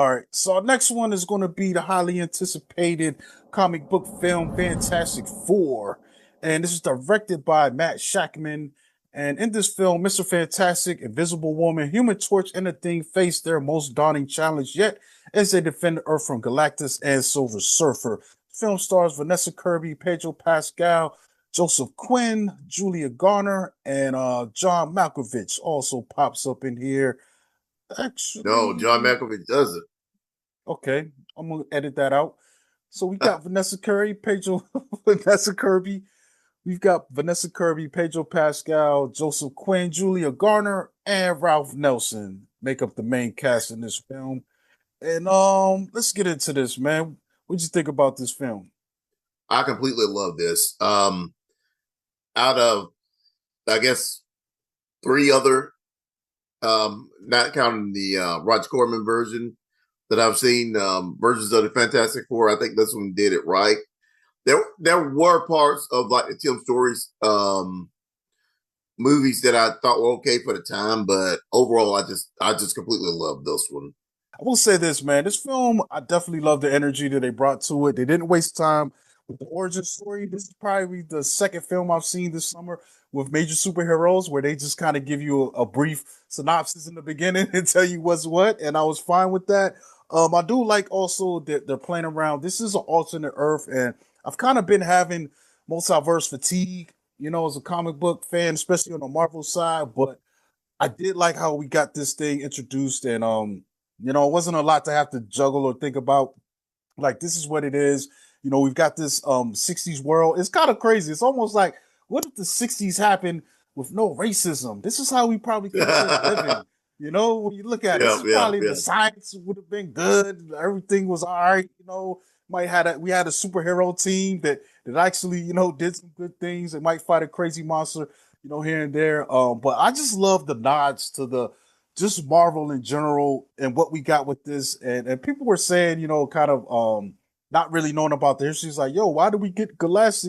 All right, so our next one is going to be the highly anticipated comic book film Fantastic Four. And this is directed by Matt Shackman. And in this film, Mr. Fantastic, Invisible Woman, Human Torch, and the Thing face their most daunting challenge yet as they defend Earth from Galactus and Silver Surfer. The film stars Vanessa Kirby, Pedro Pascal, Joseph Quinn, Julia Garner, and John Malkovich also pops up in here. No, Actually, John Malkovich doesn't. okay, I'm gonna edit that out. So we got Vanessa Kirby, Pedro, Vanessa Kirby. We've got Vanessa Kirby, Pedro Pascal, Joseph Quinn, Julia Garner, and Ralph Nelson make up the main cast in this film. And let's get into this, man. What'd you think about this film? I completely love this. Out of I guess three other, not counting the Roger Corman version that I've seen, versions of the Fantastic Four, I think this one did it right. There were parts of like the Tim Stories movies that I thought were okay for the time, but overall, I just completely love this one. I will say this, man. This film, I definitely love the energy that they brought to it. They didn't waste time with the origin story. This is probably the second film I've seen this summer with major superheroes where they just kind of give you a brief synopsis in the beginning and tell you what's what. And I was fine with that. I do like also that they're playing around. This is an alternate Earth, and I've kind of been having multiverse fatigue, as a comic book fan, especially on the Marvel side. But I did like how we got this thing introduced, and it wasn't a lot to have to juggle or think about. Like, this is what it is. We've got this 60s world. It's kind of crazy. It's almost like, what if the 60s happened with no racism? This is how we probably could have been living. When you look at it, this Yeah, is yeah, probably the yeah. science would have been good. Everything was all right. We had a superhero team that actually, did some good things. It might fight a crazy monster, here and there. But I just love the nods to the just Marvel in general and what we got with this. And people were saying, kind of not really knowing about the history. It's like, yo, why did we get Galactus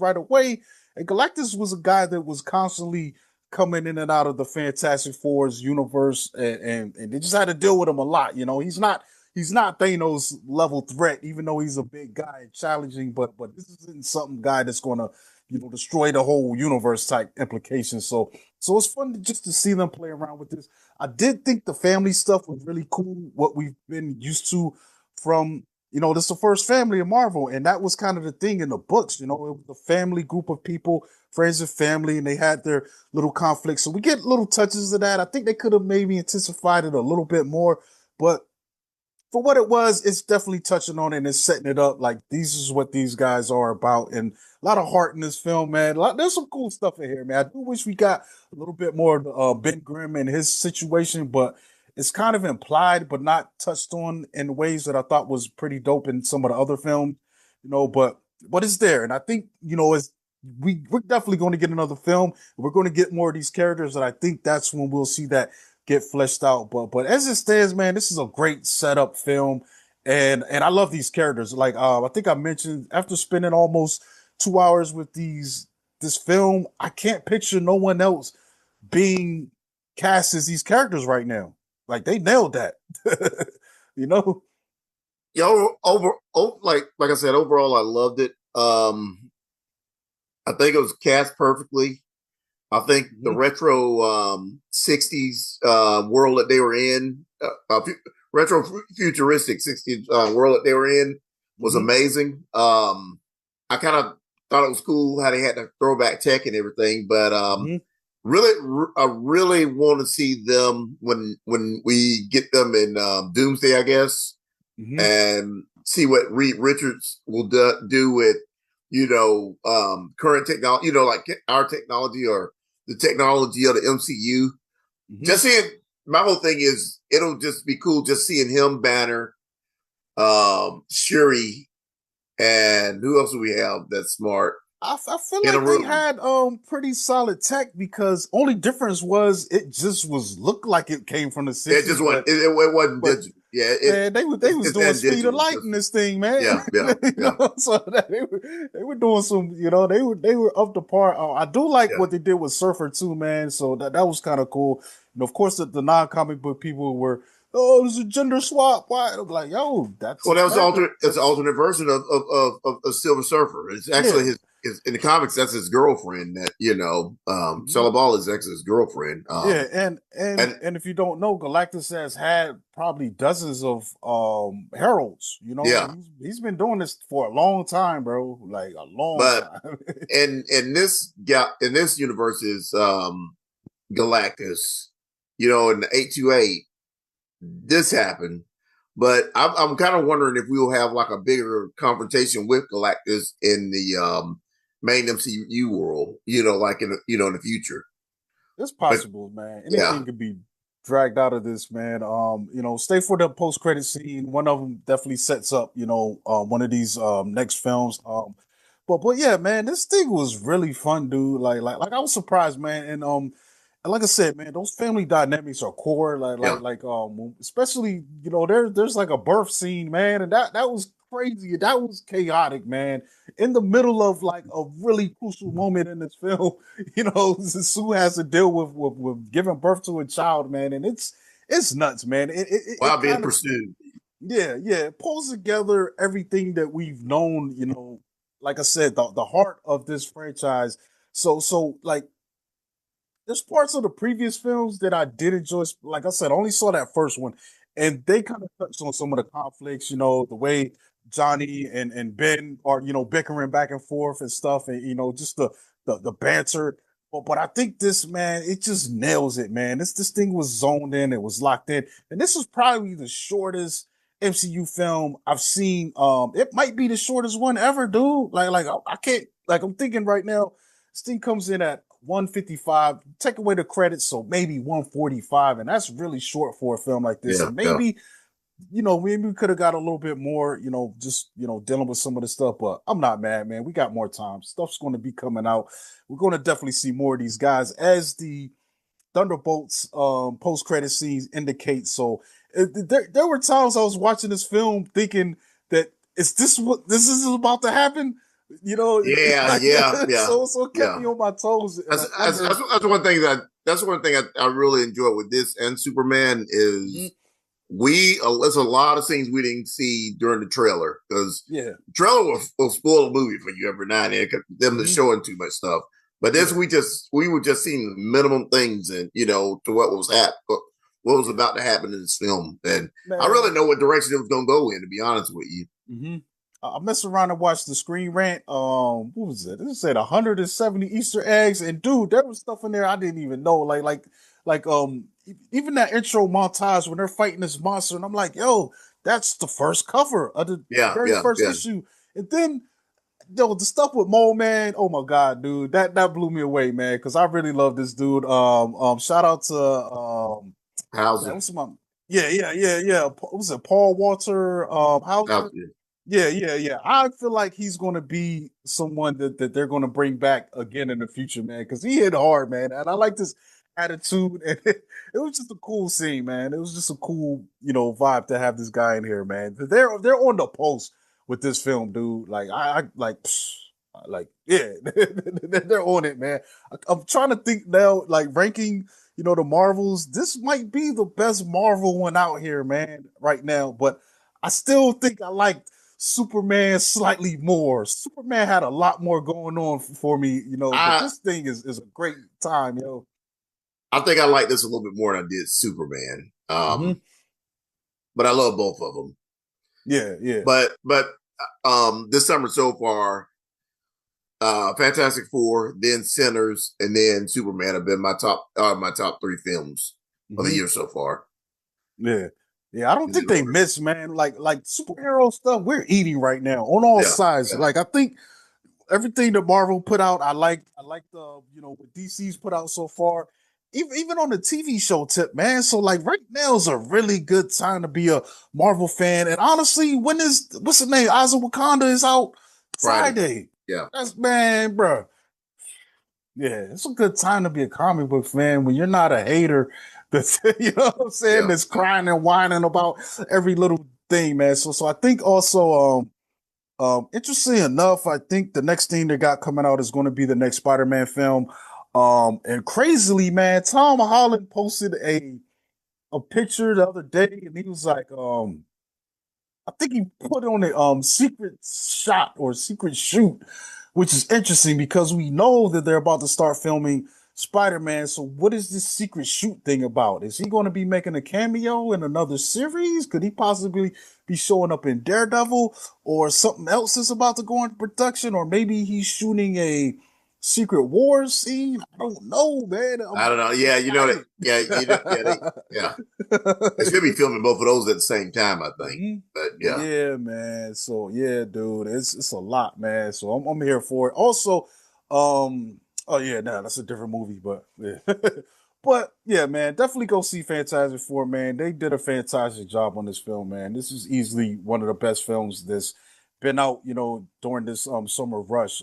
right away? And Galactus was a guy that was constantly coming in and out of the Fantastic Four's universe, and they just had to deal with him a lot. He's not Thanos level threat, even though he's a big guy and challenging. But this isn't something guy that's gonna destroy the whole universe type implications. So it's fun just to see them play around with this. I did think the family stuff was really cool. What we've been used to from this is the first family of Marvel, and that was kind of the thing in the books. It was a family group of people, friends and family, and they had their little conflicts. So we get little touches of that. I think they could have maybe intensified it a little bit more, but for what it was, it's definitely touching on it and it's setting it up like these is what these guys are about. And a lot of heart in this film, man. There's some cool stuff in here, man. I do wish we got a little bit more Ben Grimm and his situation, but it's kind of implied, but not touched on in ways that I thought was pretty dope in some of the other films, but it's there. And I think, we're definitely going to get another film. We're going to get more of these characters, and I think that's when we'll see that get fleshed out. But as it stands, man, this is a great setup film, and I love these characters. Like I think I mentioned, after spending almost 2 hours with this film, I can't picture no one else being cast as these characters right now. Like they nailed that, you know. Like I said, overall, I loved it. I think it was cast perfectly. I think the Mhm, retro 60s world that they were in, retro futuristic 60s world that they were in was mhm, amazing. I kind of thought it was cool how they had the throwback tech and everything, but mhm, I really want to see them when we get them in Doomsday, I guess, mhm, and see what Reed Richards will do with current technology, like our technology or the technology of the MCU. mhm. Just seeing my whole thing is it'll just be cool just seeing him, Banner, Shuri, and who else do we have that's smart I feel in a like they room? had pretty solid tech because only difference was it just was looked like it came from the It 60s, just wasn't. but It wasn't but digital. Yeah, man, they was it's doing and speed of digital. light in this thing, man. Yeah, yeah, yeah, So that they were doing some, they were up to par. I do like yeah. what they did with Surfer too, man. So that was kind of cool. And of course, the non comic book people were oh, it's a gender swap. Why? I'm like, yo, that's Well, that was exactly. alternate. It's an alternate version of Silver Surfer. It's actually Yeah. his in the comics. That's his girlfriend. That Mhm. Celeball is actually his girlfriend. Yeah, and And and if you don't know, Galactus has had probably dozens of heralds. You know, yeah, he's been doing this for a long time, bro. Like a long but time. in this universe is Galactus. You know, in the 828, this happened. But I'm kind of wondering if we'll have like a bigger confrontation with Galactus in the main MCU world. You know, like in the future. It's But possible, man. yeah, Anything could be dragged out of this, man. Stay for the post credit scene. One of them definitely sets up, one of these next films. But yeah, man, this thing was really fun, dude. Like I was surprised, man. And like I said, man, those family dynamics are core. yeah. Especially there's like a birth scene, man, and that was crazy. That was chaotic, man. In the middle of like a really crucial moment in this film, Sue has to deal with giving birth to a child, man, and it's nuts, man. It While being kind of pursued. yeah, it pulls together everything that we've known, like I said, the heart of this franchise. So like there's parts of the previous films that I did enjoy. Like I said, I only saw that first one, and they kind of touched on some of the conflicts. The way Johnny and Ben are, bickering back and forth and stuff, and just the banter. But I think this, man, it just nails it, man. This thing was zoned in, it was locked in, and this is probably the shortest MCU film I've seen. It might be the shortest one ever, dude. I can't, like, I'm thinking right now. This thing comes in at 155. Take away the credits, so maybe 145, and that's really short for a film like this. Yeah, And yeah. maybe we could have got a little bit more, just dealing with some of the stuff. But I'm not mad, man. We got more time. Stuff's going to be coming out. We're going to definitely see more of these guys as the Thunderbolts post credit scenes indicate. So there were times I was watching this film thinking that is this what this is about to happen? Yeah, Like yeah, yeah, so it kept yeah. me on my toes, and I wonder. That's one thing that's one thing I really enjoy with this and Superman Mhm. is there's a lot of scenes we didn't see during the trailer because Yeah, the trailer will spoil a movie for you every now and then because them just hmm showing too much stuff. But this yeah, we were just seeing minimum things and to what was about to happen in this film, and I really man. know what direction it was going to go in. To be honest with you, hmm I messed around and watched the Screen Rant. What was it? It said 170 Easter eggs, and dude, there was stuff in there I didn't even know. Even that intro montage when they're fighting this monster, and I'm like, yo, that's the first cover of the yeah, very yeah, first yeah. issue. And then, yo, the stuff with Mole Man, oh my god, dude, that blew me away, man, because I really love this dude. Shout out to How's what's my yeah. What was it, Paul Walter Hauser? it? Yeah. I feel like he's going to be someone that they're going to bring back again in the future, man, because he hit hard, man. And I like this attitude. And it was just a cool scene, man. It was just a cool, vibe to have this guy in here, man. They're on the post with this film, dude. Like, I like, psh, like, yeah, they're on it, man. I'm trying to think now, like ranking, the Marvels. This might be the best Marvel one out here, man, right now. But I still think I like Superman slightly more. Superman had a lot more going on for me, but I this thing is a great time, yo. I think I like this a little bit more than I did Superman. hmm But I love both of them. Yeah. But this summer so far, Fantastic Four, then Sinners, and then Superman have been my top three films of the hmm year so far. Yeah. Yeah, I don't In that think they order. miss, man. Like superhero stuff, we're eating right now on all Yeah, sides. yeah, Like I think everything that Marvel put out, I like the what DC's put out so far. Even on the TV show tip, man. So like right now is a really good time to be a Marvel fan. And honestly, what's the name? Eyes of Wakanda is out Friday. Friday. Yeah, That's man, bro. Yeah, it's a good time to be a comic book fan when you're not a hater. That's what I'm saying. yeah. That's crying and whining about every little thing, man. So I think also interesting enough, I think the next thing they got coming out is going to be the next Spider-Man film. And crazily, man, Tom Holland posted a picture the other day, and he was like, I think he put on a secret shot or secret shoot, which is interesting because we know that they're about to start filming Spider-Man. So what is this secret shoot thing about? Is he going to be making a cameo in another series? Could he possibly be showing up in Daredevil, or something else is about to go into production, or maybe he's shooting a Secret Wars scene? I don't know, man. I don't know. I'm Yeah, you know that. excited. Yeah, yeah. They should be filming both of those at the same time, I think. Mhm. But yeah, Yeah, man. So yeah, dude, it's a lot, man. So I'm here for it. Also, oh yeah, nah, that's a different movie, but yeah. But yeah, man, definitely go see Fantastic Four, man. They did a fantastic job on this film, man. This is easily one of the best films that's been out, during this summer rush.